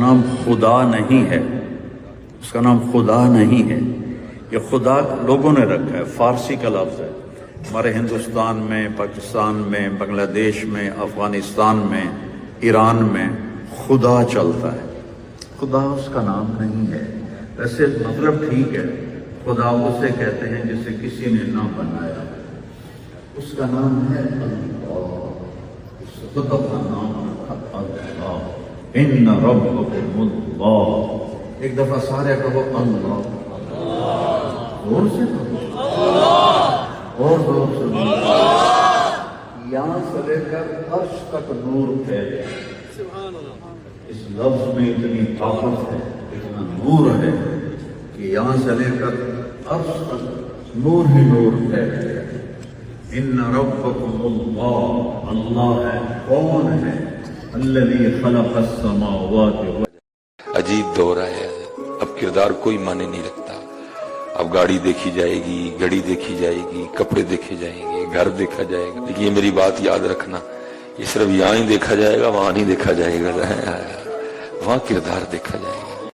نام خدا نہیں ہے، اس کا نام خدا نہیں ہے. یہ خدا لوگوں نے رکھا ہے، فارسی کا لفظ ہے. ہمارے ہندوستان میں، پاکستان میں، بنگلہ دیش میں، افغانستان میں، ایران میں خدا چلتا ہے. خدا اس کا نام نہیں ہے. ویسے مطلب ٹھیک ہے، خدا اسے کہتے ہیں جسے کسی نے نہ بنایا. اس کا نام ہے اللہ. اس خدا کا نام ہے اللہ. ان ربکم اللہ. ایک دفعہ سارے کہو اللہ. زور سے کہو اور زور سے کہو. یہاں سے لے کر عرش تک نور ہے. اس لفظ میں اتنی طاقت ہے، اتنا نور ہے کہ یہاں سے لے کر عرش تک نور ہی نور ہے. ان ربکم اللہ. اللہ ہے. کون ہے؟ الذی خلق السماوات. عجیب دور ہے. اب کردار کوئی معنی نہیں رکھتا. اب گاڑی دیکھی جائے گی، گھڑی دیکھی جائے گی، کپڑے دیکھے جائیں گے، گھر دیکھا جائے گا. لیکن یہ میری بات یاد رکھنا، یہ صرف یہاں ہی دیکھا جائے گا، وہاں نہیں دیکھا جائے گا. وہاں کردار دیکھا جائے گا.